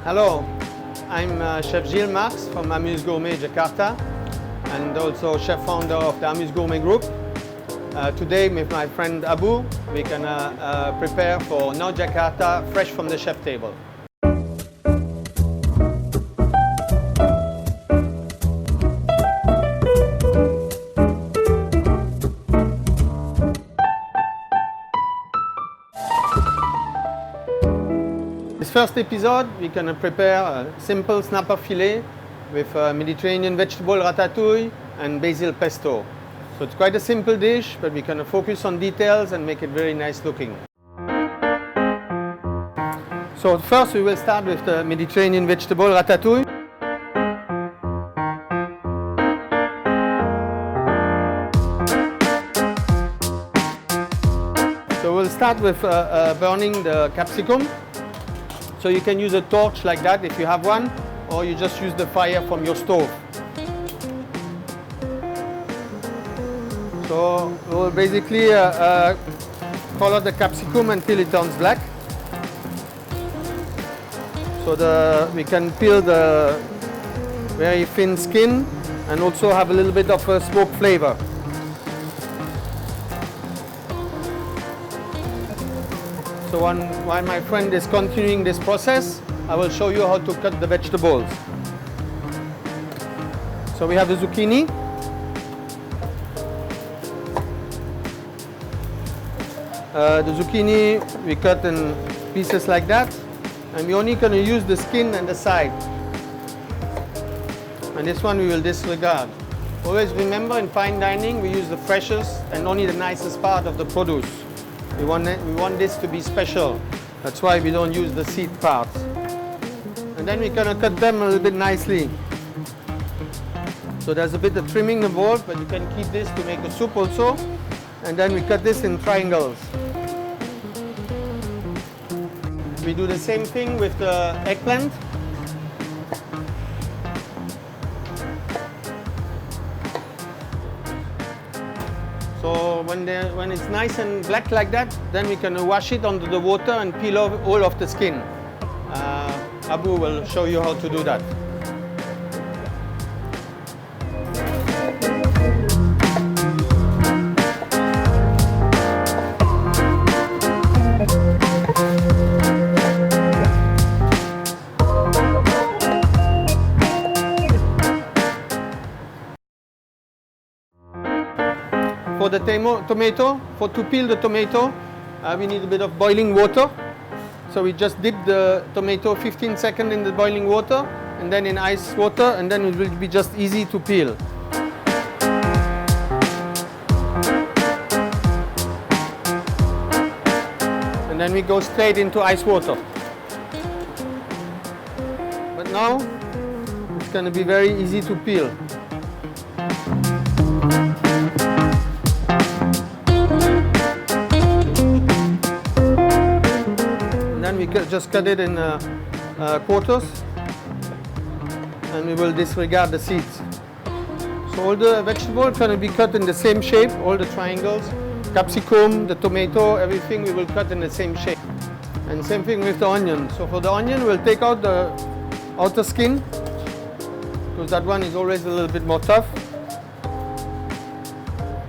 Hello, I'm Chef Gilles Marx from AMUZ Gourmet Jakarta and also chef founder of the AMUZ Gourmet Group. Today with my friend Abu, we're gonna prepare for now Jakarta fresh from the chef table. This first episode, we're going to prepare a simple snapper fillet with Mediterranean vegetable ratatouille and basil pesto. So it's quite a simple dish, but we're going to focus on details and make it very nice looking. So first we will start with the Mediterranean vegetable ratatouille. So we'll start with burning the capsicum. So you can use a torch like that if you have one, or you just use the fire from your stove. So we'll basically color the capsicum until it turns black. So we can peel the very thin skin and also have a little bit of a smoke flavor. So while my friend is continuing this process, I will show you how to cut the vegetables. So we have the zucchini. The zucchini we cut in pieces like that, and we're only going to use the skin and the side. And this one we will disregard. Always remember, in fine dining we use the freshest and only the nicest part of the produce. We want this to be special. That's why we don't use the seed parts. And then we're going to cut them a little bit nicely. So there's a bit of trimming involved, but you can keep this to make a soup also. And then we cut this in triangles. We do the same thing with the eggplant. So when it's nice and black like that, then we can wash it under the water and peel off all of the skin. Abu will show you how to do that. For the tomato, to peel the tomato, we need a bit of boiling water. So we just dip the tomato 15 seconds in the boiling water and then in ice water, and then it will be just easy to peel. And then we go straight into ice water. But now it's going to be very easy to peel. We just cut it in quarters, and we will disregard the seeds. So all the vegetables are going to be cut in the same shape, all the triangles, capsicum, the tomato, everything we will cut in the same shape. And same thing with the onion. So for the onion, we'll take out the outer skin, because that one is always a little bit more tough.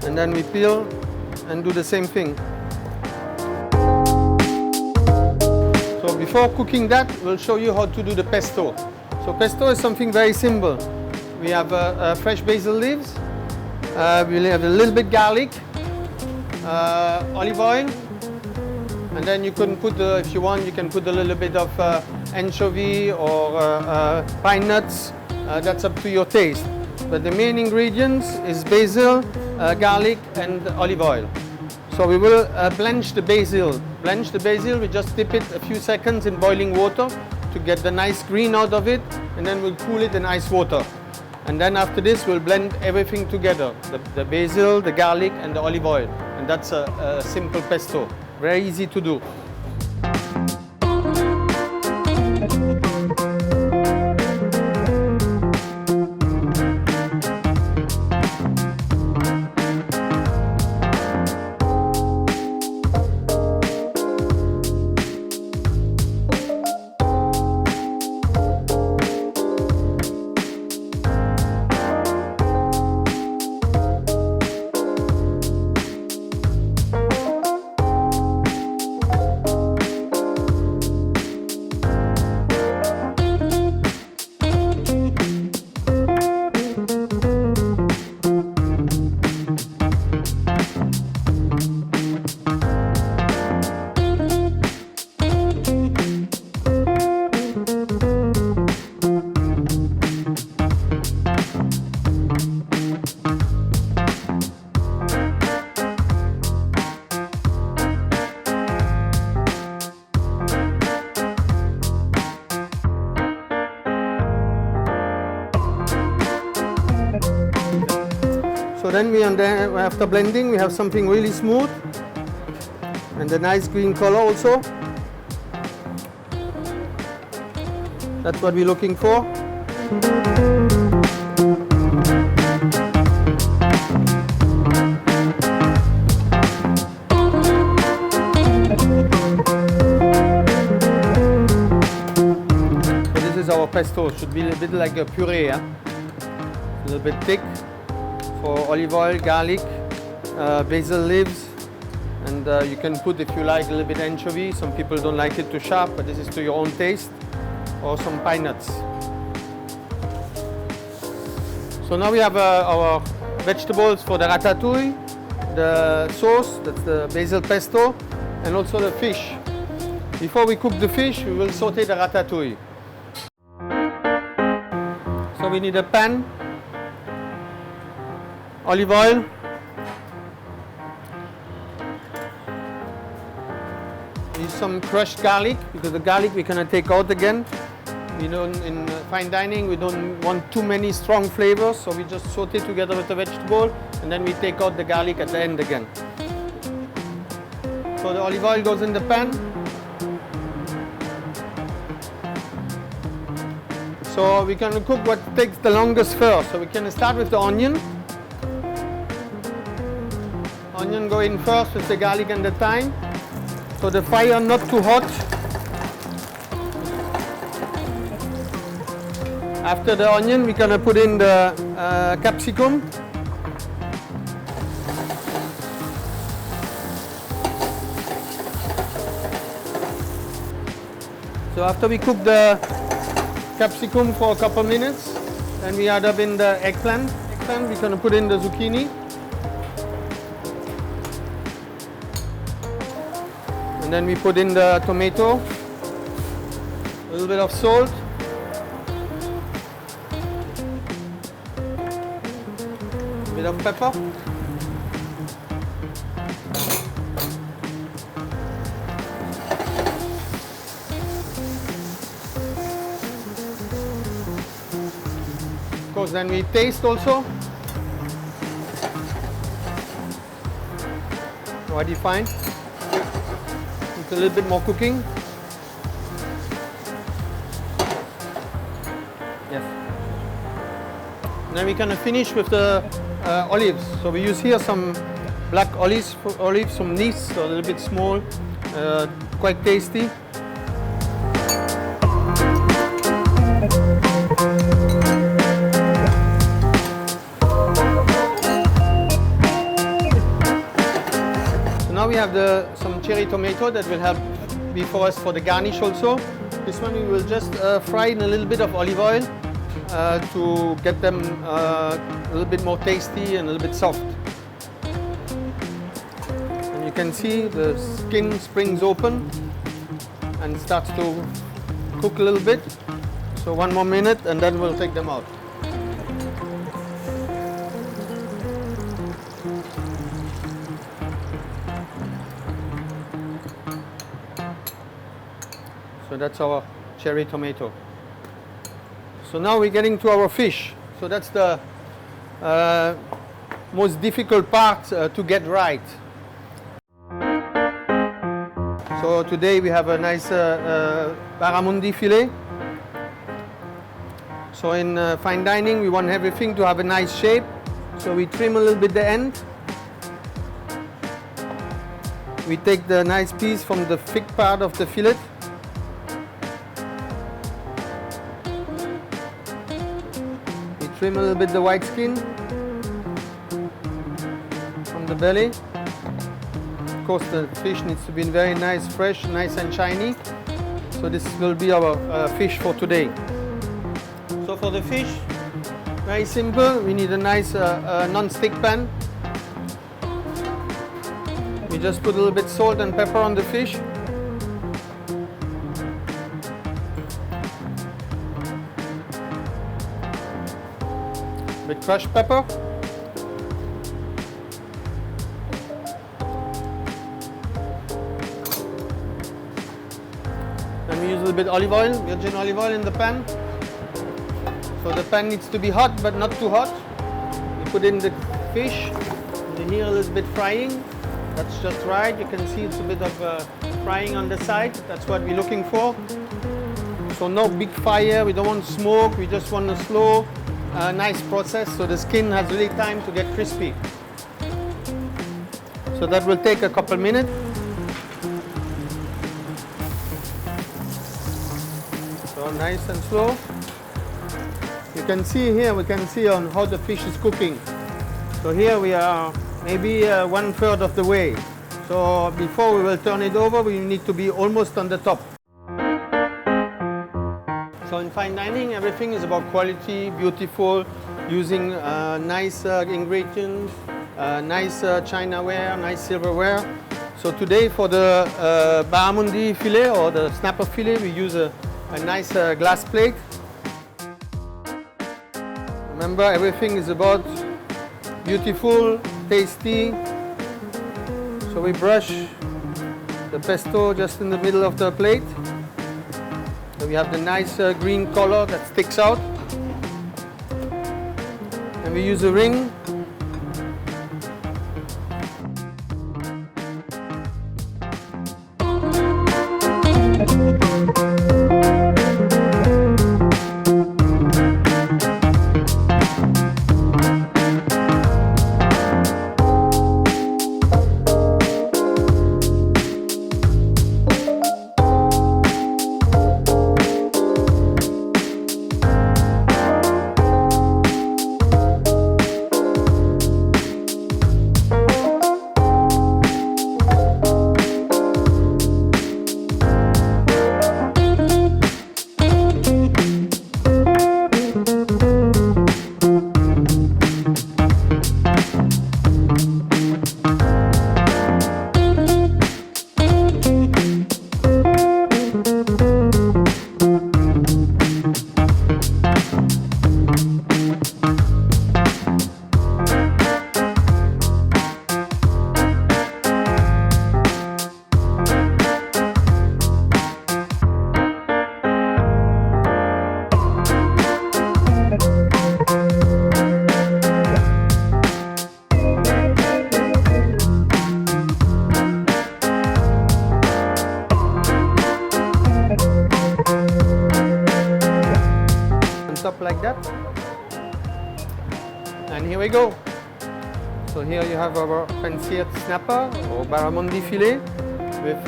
And then we peel and do the same thing. So before cooking that, we'll show you how to do the pesto. So pesto is something very simple. We have fresh basil leaves, we'll have a little bit garlic, olive oil, and then you can put, if you want, you can put a little bit of anchovy or pine nuts. That's up to your taste. But the main ingredients is basil, garlic and olive oil. So we will blanch the basil. Blanch the basil, we just dip it a few seconds in boiling water to get the nice green out of it, and then we'll cool it in ice water. And then after this, we'll blend everything together, the basil, the garlic and the olive oil. And that's a simple pesto, very easy to do. then after blending, we have something really smooth and a nice green color also. That's what we're looking for. This is our pesto. It should be a bit like a puree, a little bit thick, for olive oil, garlic, basil leaves, and you can put, if you like, a little bit anchovy. Some people don't like it too sharp, but this is to your own taste, or some pine nuts. So now we have our vegetables for the ratatouille, the sauce, that's the basil pesto, and also the fish. Before we cook the fish, we will saute the ratatouille. So we need a pan, olive oil, use some crushed garlic, because the garlic we cannot take out again. We don't, in fine dining, we don't want too many strong flavors, so we just saute together with the vegetable, and then we take out the garlic at the end again. So the olive oil goes in the pan. So we can cook what takes the longest first. So we can start with the onion. Onion go in first with the garlic and the thyme. So the fire not too hot. After the onion, we're gonna put in the capsicum. So after we cook the capsicum for a couple minutes, then we add up in the eggplant. We're gonna put in the zucchini. And then we put in the tomato, a little bit of salt, a bit of pepper, of course. Then we taste also. What do you find? A little bit more cooking. Yes. Now we're gonna finish with the olives. So we use here some black olives from Nice, so a little bit small, quite tasty. Now we have some cherry tomato that will help be for us for the garnish also. This one we will just fry in a little bit of olive oil to get them a little bit more tasty and a little bit soft. And you can see the skin springs open and starts to cook a little bit. So one more minute and then we'll take them out. So that's our cherry tomato. So now we're getting to our fish. So that's the most difficult part to get right. So today we have a nice barramundi fillet. So in fine dining we want everything to have a nice shape. So we trim a little bit the end. We take the nice piece from the thick part of the fillet. Trim a little bit the white skin from the belly. Of course, the fish needs to be very nice, fresh, nice and shiny. So this will be our fish for today. So for the fish, very simple. We need a nice non-stick pan. We just put a little bit salt and pepper on the fish. With crushed pepper. Then we use a little bit olive oil, virgin olive oil in the pan. So the pan needs to be hot but not too hot. We put in the fish. And here a little bit frying. That's just right. You can see it's a bit of frying on the side. That's what we're looking for. So no big fire. We don't want smoke. We just want a slow, nice process so the skin has really time to get crispy. So that will take a couple minutes. So nice and slow. You can see here, we can see on how the fish is cooking. So here we are maybe 1/3 of the way. So before we will turn it over, we need to be almost on the top. So in fine dining, everything is about quality, beautiful, using nice ingredients, nice chinaware, nice silverware. So today for the Barramundi fillet or the snapper fillet, we use a nice glass plate. Remember, everything is about beautiful, tasty. So we brush the pesto just in the middle of the plate. So we have the nice green color that sticks out. And we use a ring. Up like that, and here we go. So here you have our pan-seared snapper or barramundi fillet with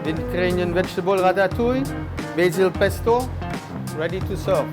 Mediterranean vegetable ratatouille, basil pesto, ready to serve.